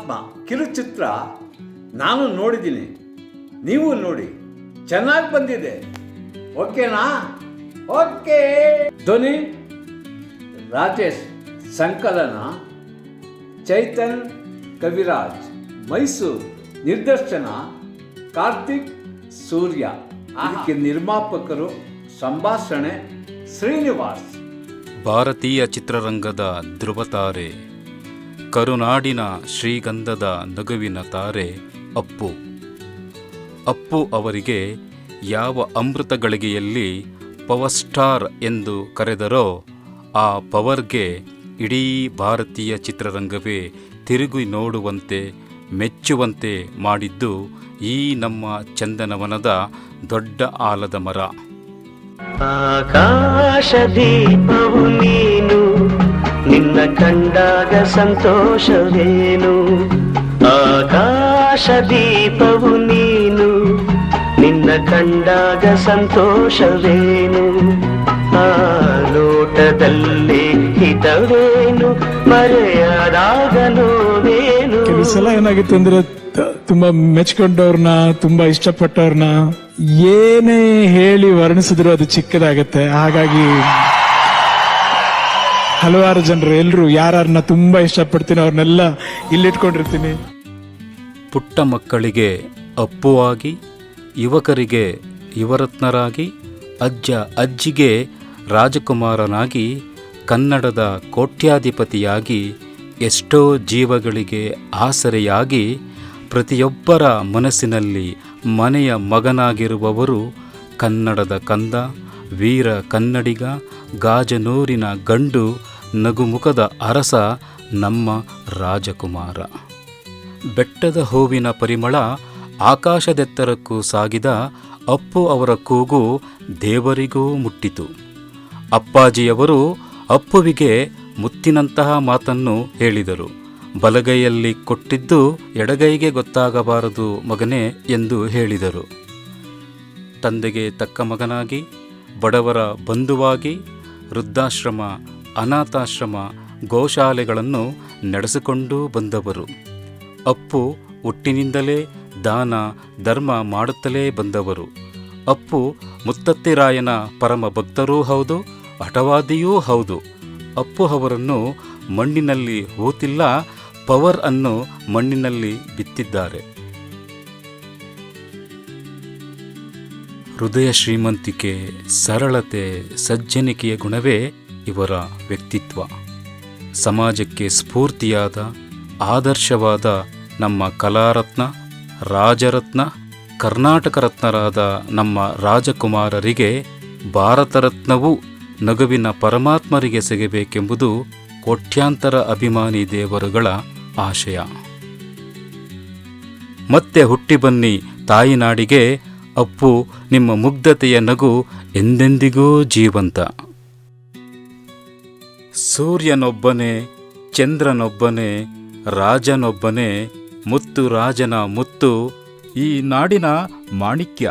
ಪರಮಾತ್ಮ ಕಿರುಚಿತ್ರ ನಾನು ನೋಡಿದ್ದೀನಿ, ನೀವು ನೋಡಿ, ಚೆನ್ನಾಗಿ ಬಂದಿದೆ. ಓಕೆನಾ? ಓಕೆ. ಧ್ವನಿ ರಾಜೇಶ್, ಸಂಕಲನ ಚೈತನ್ ಕವಿರಾಜ್, ಮೈಸೂರು. ನಿರ್ದೇಶನ ಕಾರ್ತಿಕ್ ಸೂರ್ಯ. ಇದಕ್ಕೆ ನಿರ್ಮಾಪಕರು, ಸಂಭಾಷಣೆ ಶ್ರೀನಿವಾಸ್. ಭಾರತೀಯ ಚಿತ್ರರಂಗದ ಧ್ರುವತಾರೆ, ಕರುನಾಡಿನ ಶ್ರೀಗಂಧದ ನಗುವಿನ ತಾರೆ ಅಪ್ಪು. ಅಪ್ಪು ಅವರಿಗೆ ಯಾವ ಅಮೃತ ಗಳಿಗೆಯಲ್ಲಿ ಪವರ್ ಸ್ಟಾರ್ ಎಂದು ಕರೆದರೋ ಆ ಪವರ್ಗೆ ಇಡೀ ಭಾರತೀಯ ಚಿತ್ರರಂಗವೇ ತಿರುಗಿ ನೋಡುವಂತೆ, ಮೆಚ್ಚುವಂತೆ ಮಾಡಿದ್ದು ಈ ನಮ್ಮ ಚಂದನವನದ ದೊಡ್ಡ ಆಲದ ಮರ. ಆಕಾಶ ದೀಪವು ನೀನು, ನಿನ್ನ ಕಂಡಾಗ ಸಂತೋಷವೇನು. ಆಕಾಶ ದೀಪವು ನೀನು, ನಿನ್ನ ಕಂಡಾಗ ಸಂತೋಷವೇನು. ಆ ಲೋಟದಲ್ಲಿ ಹಿತವೇನು, ಮರೆಯಾದಾಗ ನೋವೇನು. ಕೆಲವು ಸಲ ಏನಾಗಿತ್ತು ಅಂದ್ರೆ ತುಂಬಾ ಮೆಚ್ಕೊಂಡವ್ರನ್ನ, ತುಂಬಾ ಇಷ್ಟಪಟ್ಟವ್ರನ್ನ ಏನೇ ಹೇಳಿ ವರ್ಣಿಸಿದ್ರು ಅದು ಚಿಕ್ಕದಾಗತ್ತೆ. ಹಾಗಾಗಿ ಹಲವಾರು ಜನರು ಎಲ್ಲರೂ ಯಾರನ್ನ ತುಂಬಾ ಇಷ್ಟಪಡ್ತೀನಿ ಅವ್ರನ್ನೆಲ್ಲ ಇಲ್ಲಿಟ್ಕೊಂಡಿರ್ತೀನಿ. ಪುಟ್ಟ ಮಕ್ಕಳಿಗೆ ಅಪ್ಪುವಾಗಿ, ಯುವಕರಿಗೆ ಯುವರತ್ನರಾಗಿ, ಅಜ್ಜ ಅಜ್ಜಿಗೆ ರಾಜಕುಮಾರನಾಗಿ, ಕನ್ನಡದ ಕೋಟ್ಯಾಧಿಪತಿಯಾಗಿ, ಎಷ್ಟೋ ಜೀವಗಳಿಗೆ ಆಸರೆಯಾಗಿ, ಪ್ರತಿಯೊಬ್ಬರ ಮನಸ್ಸಿನಲ್ಲಿ ಮನೆಯ ಮಗನಾಗಿರುವವರು ಕನ್ನಡದ ಕಂದ, ವೀರ ಕನ್ನಡಿಗ, ಗಾಜನೂರಿನ ಗಂಡು, ನಗುಮುಖದ ಅರಸ, ನಮ್ಮ ರಾಜಕುಮಾರ. ಬೆಟ್ಟದ ಹೂವಿನ ಪರಿಮಳ ಆಕಾಶದೆತ್ತರಕ್ಕೂ ಸಾಗಿದ ಅಪ್ಪು ಅವರ ಕೂಗು ದೇವರಿಗೂ ಮುಟ್ಟಿತು. ಅಪ್ಪಾಜಿಯವರು ಅಪ್ಪುವಿಗೆ ಮುತ್ತಿನಂತಹ ಮಾತನ್ನು ಹೇಳಿದರು. ಬಲಗೈಯಲ್ಲಿ ಕೊಟ್ಟಿದ್ದು ಎಡಗೈಗೆ ಗೊತ್ತಾಗಬಾರದು ಮಗನೇ ಎಂದು ಹೇಳಿದರು. ತಂದೆಗೆ ತಕ್ಕ ಮಗನಾಗಿ, ಬಡವರ ಬಂಧುವಾಗಿ, ವೃದ್ಧಾಶ್ರಮ, ಅನಾಥಾಶ್ರಮ, ಗೋಶಾಲೆಗಳನ್ನು ನಡೆಸಿಕೊಂಡು ಬಂದವರು. ಅಪ್ಪು ಹುಟ್ಟಿನಿಂದಲೇ ದಾನ ಧರ್ಮ ಮಾಡುತ್ತಲೇ ಬಂದವರು. ಅಪ್ಪು ಮುತ್ತತ್ತಿರಾಯನ ಪರಮ ಭಕ್ತರೂ ಹೌದು, ಹಠವಾದಿಯೂ ಹೌದು. ಅಪ್ಪು ಅವರನ್ನು ಮಣ್ಣಿನಲ್ಲಿ ಹೂತಿಲ್ಲ, ಪವರ್ ಅನ್ನು ಮಣ್ಣಿನಲ್ಲಿ ಬಿತ್ತಿದ್ದಾರೆ. ಹೃದಯ ಶ್ರೀಮಂತಿಕೆ, ಸರಳತೆ, ಸಜ್ಜನಿಕೆಯ ಗುಣವೇ ಇವರ ವ್ಯಕ್ತಿತ್ವ. ಸಮಾಜಕ್ಕೆ ಸ್ಫೂರ್ತಿಯಾದ, ಆದರ್ಶವಾದ ನಮ್ಮ ಕಲಾರತ್ನ, ರಾಜರತ್ನ, ಕರ್ನಾಟಕ ರತ್ನರಾದ ನಮ್ಮ ರಾಜಕುಮಾರರಿಗೆ ಭಾರತ ರತ್ನವೂ ನಗುವಿನ ಪರಮಾತ್ಮರಿಗೆ ಸಿಗಬೇಕೆಂಬುದು ಕೋಟ್ಯಾಂತರ ಅಭಿಮಾನಿ ದೇವರುಗಳ ಆಶಯ. ಮತ್ತೆ ಹುಟ್ಟಿ ಬನ್ನಿ ತಾಯಿನಾಡಿಗೆ. ಅಪ್ಪು, ನಿಮ್ಮ ಮುಗ್ಧತೆಯ ನಗು ಎಂದೆಂದಿಗೂ ಜೀವಂತ. ಸೂರ್ಯನೊಬ್ಬನೇ, ಚಂದ್ರನೊಬ್ಬನೇ, ರಾಜನೊಬ್ಬನೇ, ಮುತ್ತು ರಾಜನ ಮುತ್ತು, ಈ ನಾಡಿನ ಮಾಣಿಕ್ಯ.